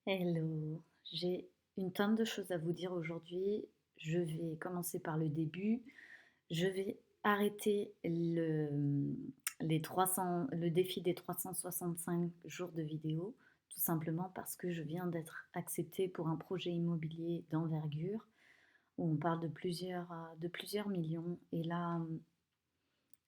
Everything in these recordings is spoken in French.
Hello, j'ai une tonne de choses à vous dire aujourd'hui. Je vais commencer par le début. Je vais arrêter le défi des 365 jours de vidéo, tout simplement parce que je viens d'être acceptée pour un projet immobilier d'envergure où on parle de plusieurs millions. Et là,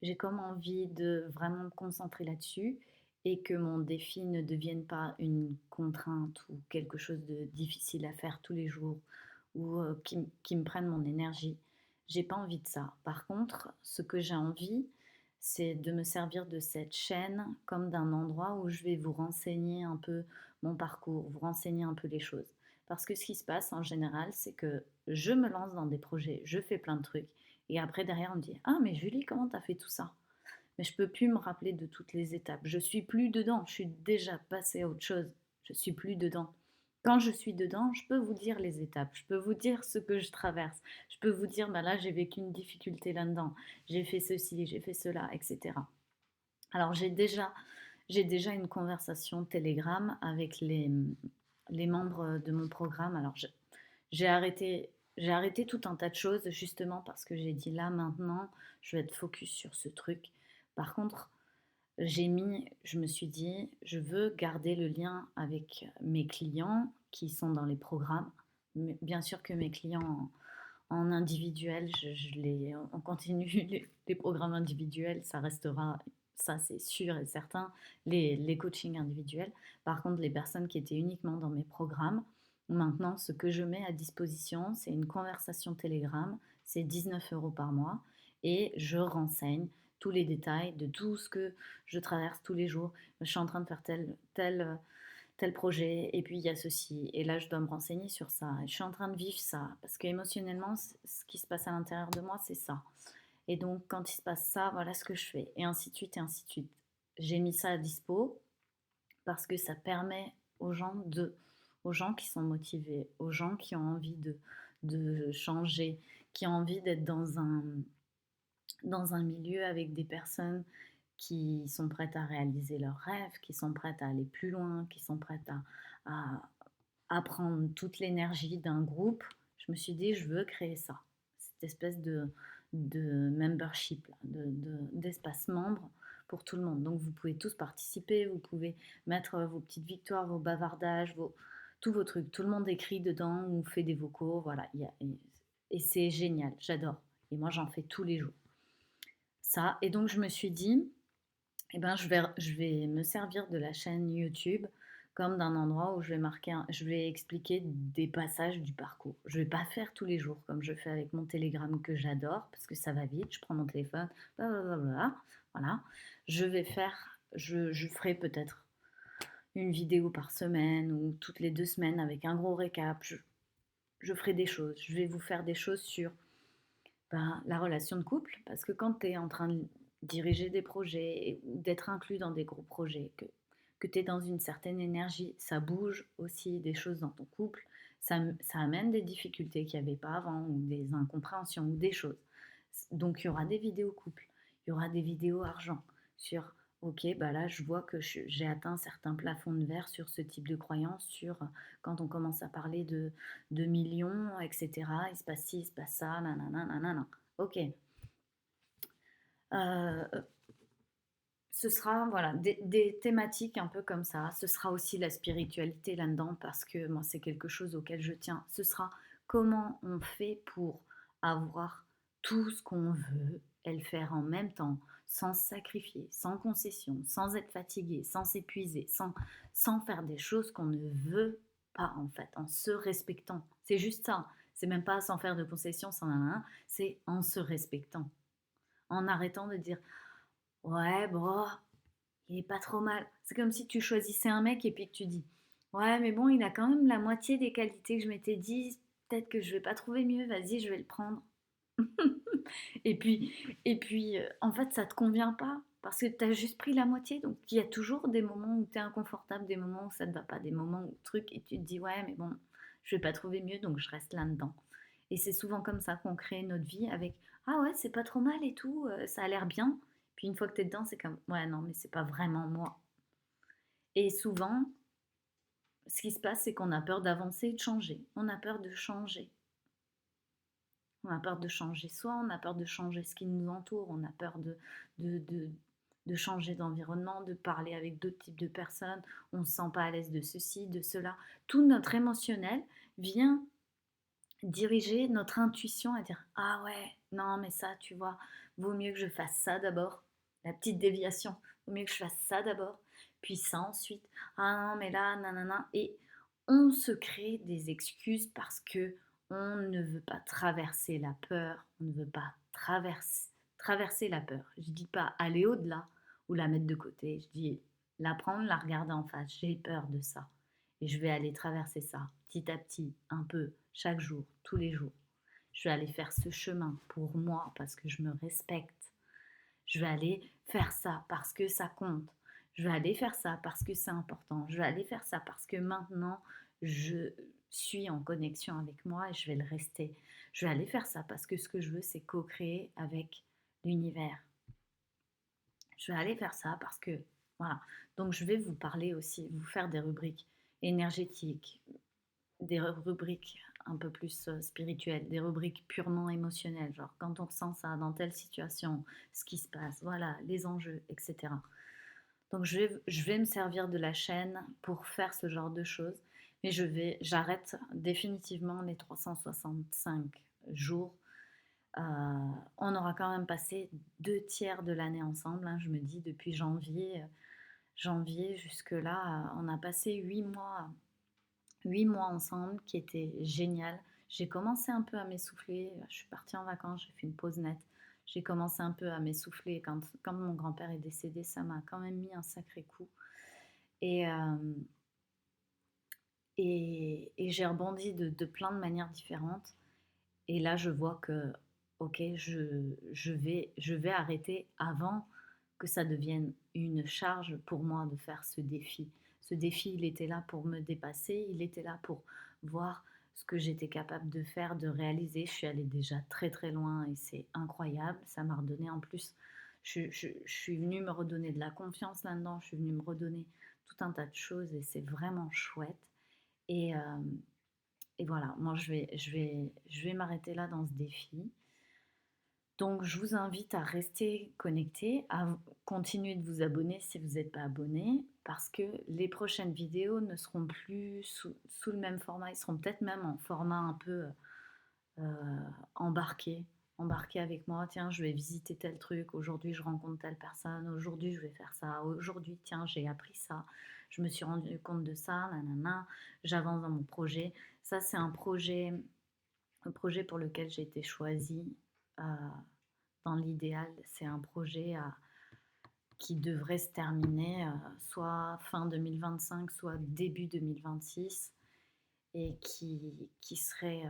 j'ai comme envie de vraiment me concentrer là-dessus et que mon défi ne devienne pas une contrainte ou quelque chose de difficile à faire tous les jours ou qui me prenne mon énergie. J'ai pas envie de ça. Par contre, ce que j'ai envie, c'est de me servir de cette chaîne comme d'un endroit où je vais vous renseigner un peu mon parcours, vous renseigner un peu les choses. Parce que ce qui se passe en général, c'est que je me lance dans des projets, je fais plein de trucs et après, derrière, on me dit: «Ah, mais Julie, comment t'as fait tout ça?» Mais je peux plus me rappeler de toutes les étapes. Je suis plus dedans. Je suis déjà passée à autre chose. Je suis plus dedans. Quand je suis dedans, je peux vous dire les étapes. Je peux vous dire ce que je traverse. Je peux vous dire, bah là, j'ai vécu une difficulté là-dedans. J'ai fait ceci, j'ai fait cela, etc. Alors, j'ai déjà une conversation Telegram avec les membres de mon programme. Alors, j'ai arrêté, j'ai arrêté tout un tas de choses justement parce que j'ai dit là maintenant, je vais être focus sur ce truc. Par contre, je me suis dit, je veux garder le lien avec mes clients qui sont dans les programmes. Mais bien sûr que mes clients en individuel, on continue les programmes individuels, ça restera, ça c'est sûr et certain, les coachings individuels. Par contre, les personnes qui étaient uniquement dans mes programmes, maintenant, ce que je mets à disposition, c'est une conversation Telegram, c'est 19 € par mois, et je renseigne tous les détails de tout ce que je traverse tous les jours. Je suis en train de faire tel projet, et puis il y a ceci, et là je dois me renseigner sur ça, et je suis en train de vivre ça, parce qu'émotionnellement, ce qui se passe à l'intérieur de moi, c'est ça. Et donc quand il se passe ça, voilà ce que je fais, et ainsi de suite, et ainsi de suite. J'ai mis ça à dispo, parce que ça permet aux gens qui sont motivés, aux gens qui ont envie de changer, qui ont envie d'être dans un milieu avec des personnes qui sont prêtes à réaliser leurs rêves, qui sont prêtes à aller plus loin, qui sont prêtes à prendre toute l'énergie d'un groupe. Je me suis dit, je veux créer ça, cette espèce de membership, d'espace membre pour tout le monde. Donc vous pouvez tous participer, vous pouvez mettre vos petites victoires, vos bavardages, tous vos trucs. Tout le monde écrit dedans ou fait des vocaux, voilà. Et c'est génial, j'adore. Et moi j'en fais tous les jours. Ça, et donc je me suis dit, eh ben, je vais me servir de la chaîne YouTube comme d'un endroit où je vais expliquer des passages du parcours. Je vais pas faire tous les jours comme je fais avec mon Telegram que j'adore parce que ça va vite. Je prends mon téléphone, blablabla, voilà. Je ferai peut-être une vidéo par semaine ou toutes les 2 semaines avec un gros récap. Je ferai des choses. Je vais vous faire des choses sur la relation de couple, parce que quand tu es en train de diriger des projets ou d'être inclus dans des gros projets, que tu es dans une certaine énergie, ça bouge aussi des choses dans ton couple, ça amène des difficultés qu'il n'y avait pas avant, ou des incompréhensions, ou des choses. Donc il y aura des vidéos couple, il y aura des vidéos argent sur, ok, bah là je vois que j'ai atteint certains plafonds de verre sur ce type de croyance, sur quand on commence à parler de millions, etc. Il se passe ci, il se passe ça, nanana, nanana. Ok. Euh, Ce sera voilà, des thématiques un peu comme ça. Ce sera aussi la spiritualité là-dedans parce que moi, c'est quelque chose auquel je tiens. Ce sera comment on fait pour avoir tout ce qu'on veut et le faire en même temps, sans se sacrifier, sans concession, sans être fatigué, sans s'épuiser, sans faire des choses qu'on ne veut pas en fait, en se respectant. C'est juste ça. C'est même pas sans faire de concessions, sans nanana, c'est en se respectant. En arrêtant de dire ouais, bon, il est pas trop mal. C'est comme si tu choisissais un mec et puis que tu dis ouais, mais bon, il a quand même la moitié des qualités que je m'étais dit. Peut-être que je vais pas trouver mieux. Vas-y, je vais le prendre. et puis, en fait, ça te convient pas parce que tu as juste pris la moitié. Donc, il y a toujours des moments où tu es inconfortable, des moments où ça te va pas, des moments où truc et tu te dis ouais, mais bon, je vais pas trouver mieux, donc je reste là-dedans. Et c'est souvent comme ça qu'on crée notre vie avec ah ouais, c'est pas trop mal et tout, ça a l'air bien. Puis une fois que tu es dedans, c'est comme ouais, non, mais c'est pas vraiment moi. Et souvent, ce qui se passe, c'est qu'on a peur d'avancer et de changer. On a peur de changer. On a peur de changer soi, on a peur de changer ce qui nous entoure, on a peur de, de, de changer d'environnement, de parler avec d'autres types de personnes, on ne se sent pas à l'aise de ceci, de cela. Tout notre émotionnel vient diriger notre intuition à dire ah ouais, non mais ça tu vois, vaut mieux que je fasse ça d'abord, la petite déviation, vaut mieux que je fasse ça d'abord, puis ça ensuite, ah non mais là nanana, et on se crée des excuses parce que on ne veut pas traverser la peur, on ne veut pas traverser la peur. Je dis pas aller au-delà ou la mettre de côté, je dis la prendre, la regarder en face, j'ai peur de ça. Et je vais aller traverser ça petit à petit, un peu, chaque jour, tous les jours. Je vais aller faire ce chemin pour moi parce que je me respecte. Je vais aller faire ça parce que ça compte. Je vais aller faire ça parce que c'est important. Je vais aller faire ça parce que maintenant, je suis en connexion avec moi et je vais le rester. Je vais aller faire ça parce que ce que je veux, c'est co-créer avec l'univers. Je vais aller faire ça parce que, voilà. Donc, je vais vous parler aussi, vous faire des rubriques énergétiques, des rubriques un peu plus spirituelles, des rubriques purement émotionnelles, genre quand on ressent ça dans telle situation, ce qui se passe, voilà, les enjeux, etc. Donc je vais me servir de la chaîne pour faire ce genre de choses, mais j'arrête définitivement les 365 jours. On aura quand même passé 2 tiers de l'année ensemble, hein, je me dis depuis janvier jusque-là, on a passé 8 mois ensemble qui était génial. J'ai commencé un peu à m'essouffler. Je suis partie en vacances, j'ai fait une pause nette. J'ai commencé un peu à m'essouffler quand mon grand-père est décédé. Ça m'a quand même mis un sacré coup. Et, euh, et j'ai rebondi de plein de manières différentes. Et là, je vois que, ok, je vais arrêter avant que ça devienne une charge pour moi de faire ce défi. Ce défi, il était là pour me dépasser, il était là pour voir ce que j'étais capable de faire, de réaliser. Je suis allée déjà très très loin et c'est incroyable. Ça m'a redonné en plus, je suis venue me redonner de la confiance là-dedans, je suis venue me redonner tout un tas de choses et c'est vraiment chouette. Et, et voilà, moi je vais m'arrêter là dans ce défi. Donc je vous invite à rester connecté, à continuer de vous abonner si vous n'êtes pas abonné, parce que les prochaines vidéos ne seront plus sous le même format, ils seront peut-être même en format un peu embarqué, embarqué avec moi. Tiens, je vais visiter tel truc, aujourd'hui je rencontre telle personne, aujourd'hui je vais faire ça, aujourd'hui tiens j'ai appris ça, je me suis rendu compte de ça, nanana, j'avance dans mon projet. Ça c'est un projet pour lequel j'ai été choisie. euh, dans l'idéal, c'est un projet qui devrait se terminer soit fin 2025, soit début 2026 et qui serait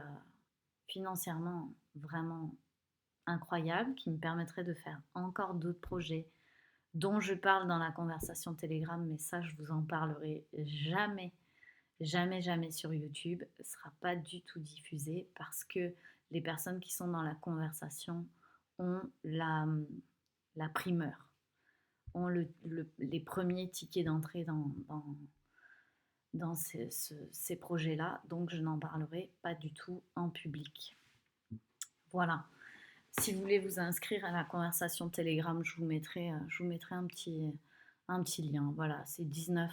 financièrement vraiment incroyable, qui me permettrait de faire encore d'autres projets dont je parle dans la conversation Telegram, mais ça, je vous en parlerai jamais, jamais, jamais sur YouTube. Ce ne sera pas du tout diffusé parce que les personnes qui sont dans la conversation ont la primeur, ont les premiers tickets d'entrée dans ces projets-là, donc je n'en parlerai pas du tout en public. Voilà. Si vous voulez vous inscrire à la conversation Telegram, je vous mettrai un petit lien. Voilà, c'est 19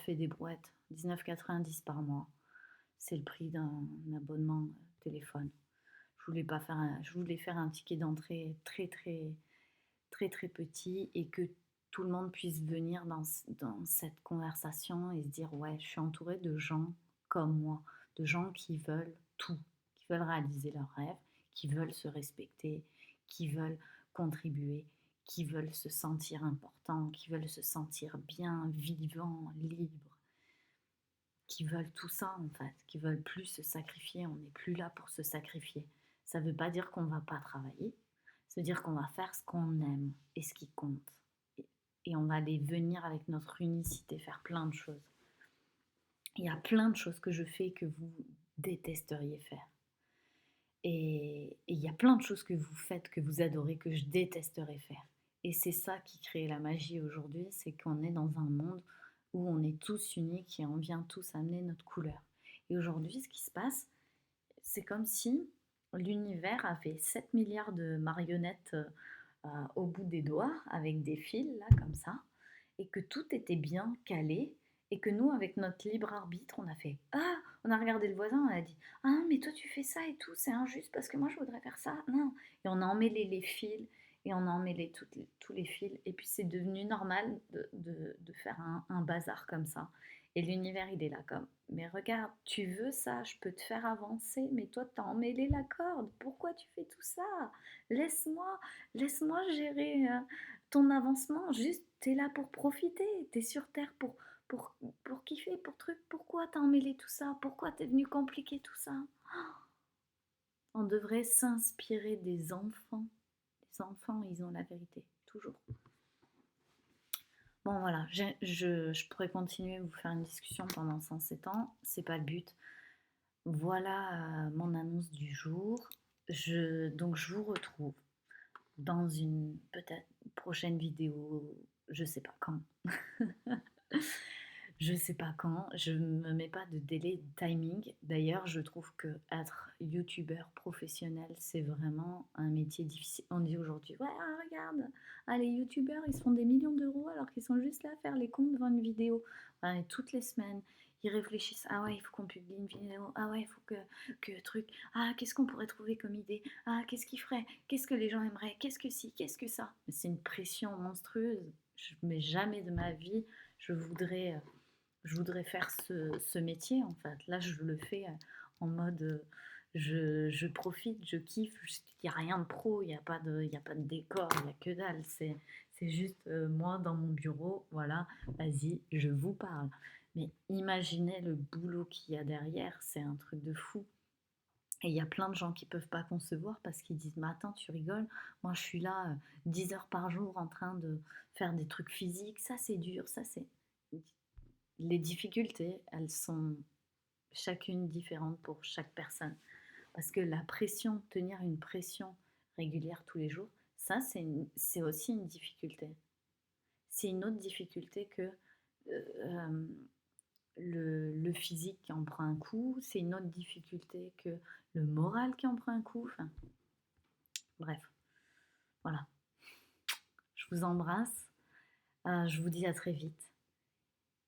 et des brouettes, 19,90 par mois. C'est le prix d'un abonnement téléphone. Je voulais faire un ticket d'entrée très très très très petit et que tout le monde puisse venir dans cette conversation et se dire ouais, je suis entourée de gens comme moi, de gens qui veulent tout, qui veulent réaliser leurs rêves, qui veulent se respecter, qui veulent contribuer, qui veulent se sentir importants, qui veulent se sentir bien, vivants, libres, qui veulent tout ça en fait, qui veulent plus se sacrifier. On n'est plus là pour se sacrifier. Ça ne veut pas dire qu'on ne va pas travailler, ça veut dire qu'on va faire ce qu'on aime et ce qui compte. Et on va aller venir avec notre unicité faire plein de choses. Il y a plein de choses que je fais que vous détesteriez faire. Et il y a plein de choses que vous faites, que vous adorez, que je détesterais faire. Et c'est ça qui crée la magie aujourd'hui, c'est qu'on est dans un monde où on est tous uniques et on vient tous amener notre couleur. Et aujourd'hui, ce qui se passe, c'est comme si l'univers avait 7 milliards de marionnettes au bout des doigts, avec des fils, là, comme ça, et que tout était bien calé, et que nous, avec notre libre arbitre, on a fait ah, on a regardé le voisin, on a dit ah non, mais toi tu fais ça et tout, c'est injuste parce que moi je voudrais faire ça, non. Et on a emmêlé les fils, et on a emmêlé tous les fils, et puis c'est devenu normal de faire un bazar comme ça. Et l'univers, il est là comme, mais regarde, tu veux ça, je peux te faire avancer, mais toi, t'as emmêlé la corde, pourquoi tu fais tout ça? Laisse-moi, laisse-moi gérer ton avancement, juste, t'es là pour profiter, t'es sur Terre pour, pour kiffer, pour truc, pourquoi t'as emmêlé tout ça? Pourquoi t'es venu compliquer tout ça? On devrait s'inspirer des enfants. Les enfants, ils ont la vérité, toujours. Bon voilà, je pourrais continuer à vous faire une discussion pendant 107 ans, c'est pas le but. Voilà mon annonce du jour. Donc je vous retrouve dans une peut-être prochaine vidéo, je sais pas quand. Je sais pas quand, je me mets pas de délai de timing. D'ailleurs, je trouve que être youtubeur professionnel, c'est vraiment un métier difficile. On dit aujourd'hui, ouais, regarde, les youtubeurs, ils se font des millions d'euros alors qu'ils sont juste là à faire les comptes devant une vidéo. Ouais, toutes les semaines, ils réfléchissent, ah ouais, il faut qu'on publie une vidéo, ah ouais, il faut que truc, ah, qu'est-ce qu'on pourrait trouver comme idée, ah, qu'est-ce qu'ils ferait, qu'est-ce que les gens aimeraient, qu'est-ce que si, qu'est-ce que ça. C'est une pression monstrueuse. Mais jamais de ma vie, je voudrais faire ce métier en fait. Là, je le fais en mode je profite, je kiffe. Il n'y a rien de pro, il n'y a, y a pas de décor, il n'y a que dalle. C'est juste moi dans mon bureau, voilà, vas-y, je vous parle. Mais imaginez le boulot qu'il y a derrière, c'est un truc de fou. Et il y a plein de gens qui ne peuvent pas concevoir parce qu'ils disent, mais attends, tu rigoles, moi je suis là 10 heures par jour en train de faire des trucs physiques, ça c'est dur, ça c'est... Les difficultés, elles sont chacune différentes pour chaque personne. Parce que la pression, tenir une pression régulière tous les jours, ça, c'est aussi une difficulté. C'est une autre difficulté que euh, le physique qui en prend un coup, c'est une autre difficulté que le moral qui en prend un coup. Enfin, bref, voilà. Je vous embrasse. Je vous dis à très vite.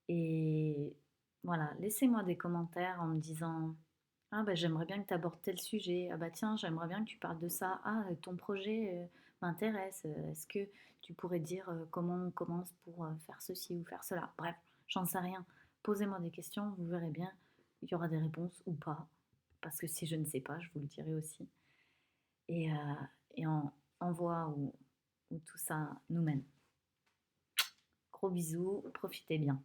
Et voilà, laissez-moi des commentaires en me disant ah bah j'aimerais bien que tu abordes tel sujet, ah bah tiens, j'aimerais bien que tu parles de ça, ah ton projet m'intéresse, est-ce que tu pourrais dire comment on commence pour faire ceci ou faire cela. Bref, j'en sais rien. Posez-moi des questions, vous verrez bien, il y aura des réponses ou pas, parce que si je ne sais pas, je vous le dirai aussi. Et, on voit où tout ça nous mène. Gros bisous, profitez bien.